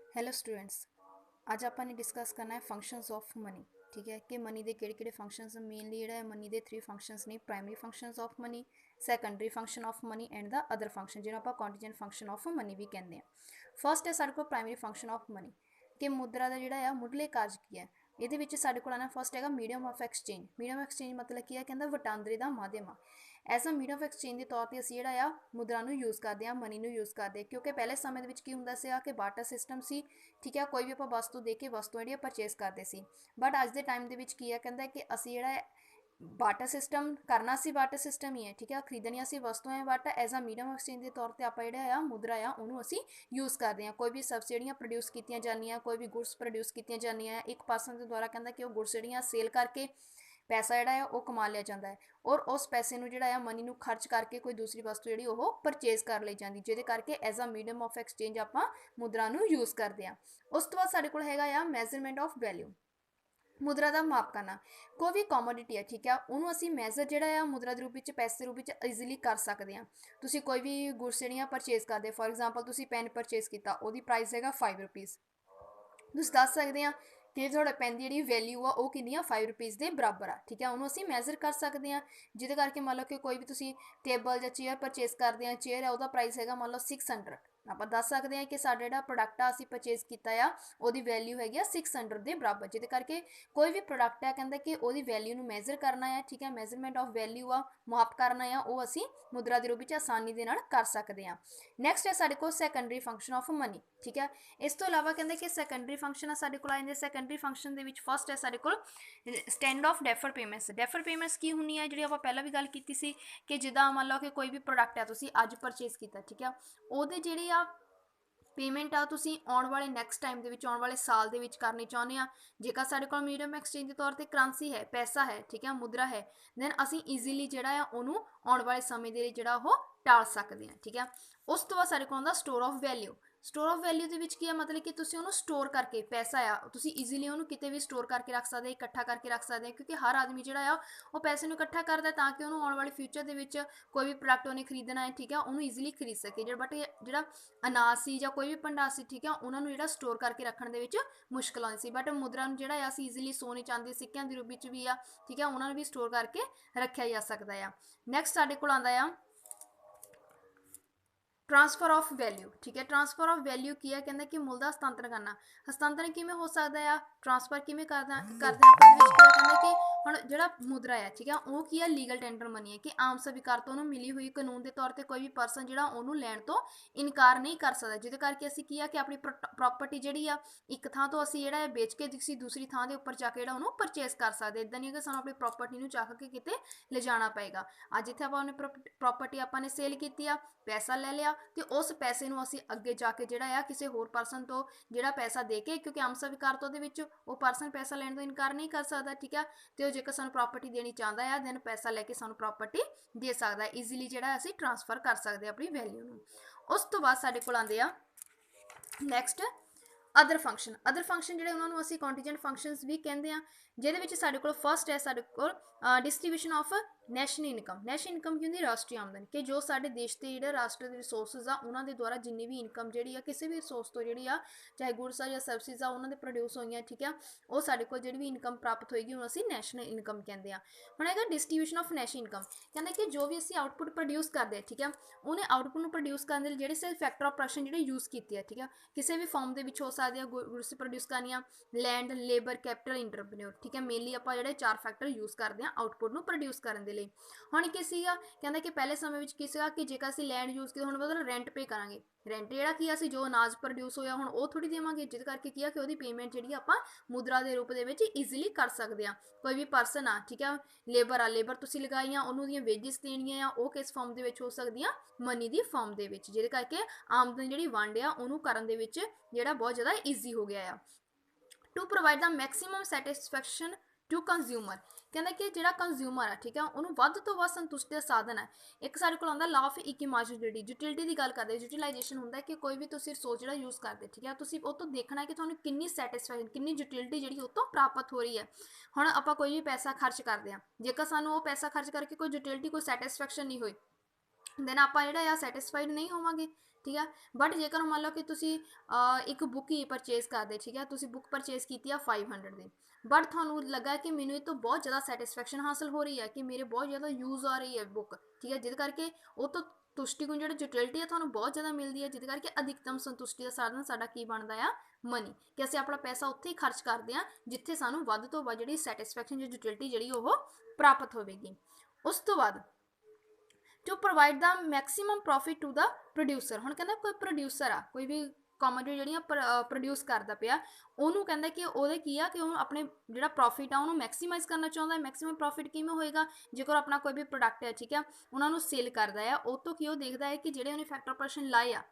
Hello students. आज आपने discuss करना है फंक्शंस ऑफ मनी। ठीक है कि मनी के किहड़े फंक्शंस मेनली जोड़ा है मनी के 3 फंक्शंस ने। Primary functions of money, secondary function of money and the other function जिन्होंने आप कॉन्टीजेंट फंक्शन ऑफ मनी भी कहते हैं। फर्स्ट है साढ़े को प्राइमरी फंक्शन ऑफ मनी कि मुद्रा का जोड़ा मुढ़ले कार्य की है। ये साढ़े को आना फर्स्ट है medium of exchange. Medium exchange मतलब की है कहता वटांदरे का माध्यम आ। As a medium of exchange के तौर पर असी जोड़ा मुद्रा यूज़ करते हैं, मनी यूज़ करते क्योंकि पहले समय की होंगे कि बाटर सिस्टम से। ठीक है, कोई भी आप वस्तु दे के वस्तु जी परचेज करते सी। बट अज के टाइम के की है कहता कि असी जोड़ा बाटर सिस्टम करना सी, बाटर सिस्टम ही है। ठीक है, खरीदनिया सी वस्तुएं हैं but as a medium exchange के तौर पर आप जोड़ा मुद्रा उन्होंने असी यूज़ करते हैं। कोई भी सबसिडियाँ प्रोड्यूस की जानियाँ, कोई भी गुड्स प्रोड्यूस की जानियाँ, एक पर्सन के द्वारा कहता कि गुड्स जी सेल करके पैसा जोड़ा है वो कमा लिया जाता है और उस पैसे जोड़ा मनी को खर्च करके कोई दूसरी वस्तु जी परचेज कर ली जाती, जिद करके as a medium of exchange आप मुद्रा यूज़ करते हैं। उस तो बाद साढ़े को है मैजरमेंट ऑफ वैल्यू। मुद्रा का माप करना। कोई भी कॉमोडिटी है, ठीक है, उन्होंने असी मैजर जोड़ा मुद्रा के रूप में पैसे रूप में ईजीली कर सकते हैं। तुम कोई भी गुड्स जी परचेज करते, फॉर एग्जाम्पल तुम पेन परचेज किया, वो प्राइस है 5 रुपीज़। तुम दस सकते हैं कि थोड़े पेन की जी वैल्यू आ कि 5 रुपीज़ के बराबर आ। ठीक है, उन्होंने असी मैजर कर सकते हैं जिद करके मान लो कि कोई भी तुम टेबल या चेयर परचेज करते हैं, चेयर है वह प्राइस है मान लो 600। आप दस सकते हैं कि साढ़ा जो प्रोडक्ट असी परचेज किया वो वैल्यू हैगी 600 के बराबर, जिद करके कोई भी प्रोडक्ट है कहता कि वो वैल्यू मैजर करना है। ठीक है, मैजरमेंट ऑफ वैल्यू आ माप करना है वो असी मुद्रा के रूप में आसानी के कर सकते हैं। नैक्सट है साढ़े को सैकेंडरी फंक्शन ऑफ मनी। ठीक है, इस तो इलावा कहते कि सैकेंडरी फंक्शन साढ़े को आ जाते। सैकेंडरी फंक्शन के फस्ट है साढ़े को stand of defer payments. Defer payments की होनी है जी आप पहला भी गल की सी कि जिदा मान लो कि कोई भी प्रोडक्ट है तुम अज परचेज किया, ठीक है, वो जी पेमेंट आ तुसी आने वाले नैक्सट टाइम के आने वाले साल के करनी चाहते हैं। जेकर साढ़े को मीडियम एक्सचेंज के तौर पर करंसी है, पैसा है, ठीक है, मुद्रा है, दैन असी ईजीली जोड़ा उन्होंने आने वाले समय के लिए जोड़ा टाल सकते हैं। ठीक है, उस तो बाद साढ़े को आता store of value. Store of value के की है मतलब कि तुम उन्होंने स्टोर करके पैसा आ तुम ईजीली उन्होंने कितने भी स्टोर करके रख सकते, इकट्ठा करके रख सकते हैं क्योंकि हर आदमी जोड़ा वो पैसे को इकट्ठा करता है ताकि उन्होंने आने वाले फ्यूचर के कोई भी प्रोडक्ट उन्हें खरीदना है, ठीक है, उन्होंने ईजीली खरीद सके। जो बट जो अनाज से या कोई भी भंडार से, ठीक है, उन्होंने जो स्टोर करके रखने के मुश्किल आती सी। बट मुद्रा जो अस ईजीली सोने चांदी सिक्कों के रूप में भी आ, ठीक है, उन्होंने भी स्टोर करके रखा जा सकता है। नैक्सट साढ़े को आता है ट्रांसफर ऑफ वैल्यू। ठीक है, ट्रांसफर ऑफ वैल्यू की है कहते कि मुल का हस्तांतरण करना। हस्तांतरण किमें हो सकता है, ट्रांसफर किमें करते कहते कि हम जो मुद्रा है, ठीक है, वो की है लीगल टेंडर मनी है कि आम स्वीकार तो उन्होंने मिली हुई कानून के तौर पर कोई भी परसन जो उन्होंने लैन तो इनकार नहीं कर सकता, जिद करके असी की है कि अपनी प्रॉपर्टी जी एक थां तो असी जो बेच के किसी दूसरी थां के उपर जाके उन्होंने परचेज कर सकते। इदा नहीं कि सूँ अपनी प्रॉपर्टी चाह के कितने ले जाना पेगा। अज इतने अपने प्रॉपर्टी आपने सेल की, पैसा ले लिया तो उस पैसे को असी अगे जाके जोड़ा किसी होर परसन तो जोड़ा पैसा दे के, क्योंकि आम स्वीकार तो वो परसन पैसा लैन तो इनकार नहीं कर सकता। ठीक है, तो जेकर सूँ प्रॉपर्टी देनी चाहता है दैन पैसा लैके सूँ प्रॉपर्टी दे सकता है, ईजीली जोड़ा असी ट्रांसफर कर सकते अपनी वैल्यू। उस तो बाद साढ़े को आते हैं next other function. Other function जो उन्होंने असी कॉन्टीजेंट फंक्शनस भी कहते हैं, जिद साढ़े को फस्ट है साढ़े को distribution of national income. National income की होंगी राष्ट्रीय आमदन कि जो साढ़े देश के जो राष्ट्र के रिसोर्सिज आ उन्होंने द्वारा जिन्नी भी इनकम जी किसी भी रिसोर्स तो जी चाहे गुड्स आ या सर्विसिज आ उन्होंने प्रोड्यूस हुई, ठीक है, वो साढ़े को जी भी इनकम प्राप्त होएगी उन्होंने असी नैशनल इनकम कहते हैं। हम है डिस्ट्रीब्यूशन ऑफ नैशनल इनकम कहते कि जो भी असी आउटपुट प्रोड्यूस करते हैं, ठीक है, उन्हें आउटपुट प्रोड्यूस करने जो फैक्टर ऑफ प्रोडक्शन जो यूज़ किए है, ठीक है, किसी भी फॉर्म के हो सकते हैं गुड्स प्रोड्यूस करनी, लैंड, लेबर, कैपिटल, इंटरप्रेन्योर। ठीक है, मेनली आप जो 4 फैक्टर यूज़ करते हैं आउटपुट को प्रोड्यूस करने के लिए। हम कि कहते कि पहले समय में कि जेकर असी लैंड यूज़ की मतलब रेंट पे करेंगे, रेंट जोड़ा कि असी जो अनाज प्रोड्यूस होया हम वो थोड़ी देवे, जिद करके की कि पेमेंट जी आप मुद्रा के रूप में ईजीली कर सकते हैं। कोई भी परसन आ, ठीक है, लेबर आ, लेबर तुम लगाई उन्होंने वेजिस देनिया वो किस फॉर्म के हो सकती मनी की फॉर्म के, जिद करके आमदन जी वंड आ उन्होंने करने जोड़ा बहुत ज़्यादा ईजी हो गया है। To provide the maximum satisfaction to consumer कहते कि जो कंज्यूमर है, ठीक है, उन्होंने वध तो वध संतुष्टि का साधन है। एक साढ़े को आता लॉ ऑफ इकीमाजुलिटी। यूटिलिटी की गल करते यूटिलाइजेशन होंगे कि कोई भी रिसोर्स जो यूज़ करते, ठीक है, वो तो देखना है कि थोड़ा कितनी सैटिस्फैक्शन कितनी यूटिलिटी जी तो प्राप्त हो रही है। हम आप कोई भी पैसा खर्च करते हैं, जेकर सूँ वो पैसा खर्च करके कोई यूटिलिटी कोई सैटिस्फैक्शन नहीं हुई दैन आप जो सैटिस्फाइड नहीं होवे। ठीक है। बट जेकर मान लो कि तुसी एक बुक ही परचेज करते, ठीक है, तुसी बुक परचेज की 500 की, बट थानू लगा कि मैनू ये तो बहुत ज़्यादा सैटिस्फैक्शन हासिल हो रही है कि मेरे बहुत ज़्यादा यूज़ आ रही है बुक, ठीक है, जिद करके वो तो तुष्टिगुण जो यूटिलिटी है थानू बहुत ज़्यादा मिलती है, जिद करके अधिकतम संतुष्टि का साधन साडा की बनता है, मनी, कि असं अपना पैसा उत्थे ही खर्च करते हैं जिथे सानू वध तो वध जी सैटिस्फैक्शन जो यूटिलिटी जी प्राप्त होगी। उस तो बाद to provide the maximum profit to the producer. हुण कहंदा कोई प्रोड्यूसर आ, कोई भी कॉमोडिटी जिहड़ियां प्रोड्यूस करदा पिया, ਉਹਨੂੰ ਕਹਿੰਦਾ ਕਿ ਉਹਦੇ ਕੀ ਆ ਕਿ ਉਹਨੂੰ ਆਪਣੇ ਜਿਹੜਾ ਪ੍ਰੋਫਿਟ ਆ ਉਹਨੂੰ ਮੈਕਸੀਮਾਈਜ਼ ਕਰਨਾ ਚਾਹੁੰਦਾ। ਮੈਕਸੀਮਮ ਪ੍ਰੋਫਿਟ ਕਿਵੇਂ ਹੋਏਗਾ, ਜੇਕਰ ਆਪਣਾ ਕੋਈ ਵੀ ਪ੍ਰੋਡਕਟ ਹੈ, ਠੀਕ ਹੈ, ਉਹਨਾਂ ਨੂੰ ਸੇਲ ਕਰਦਾ ਆ, ਉਹ ਤੋਂ ਕੀ ਉਹ ਦੇਖਦਾ ਹੈ ਕਿ ਜਿਹੜੇ ਉਹਨੇ ਫੈਕਟਰ ਪਰਸਨ ਲਾਏ ਆ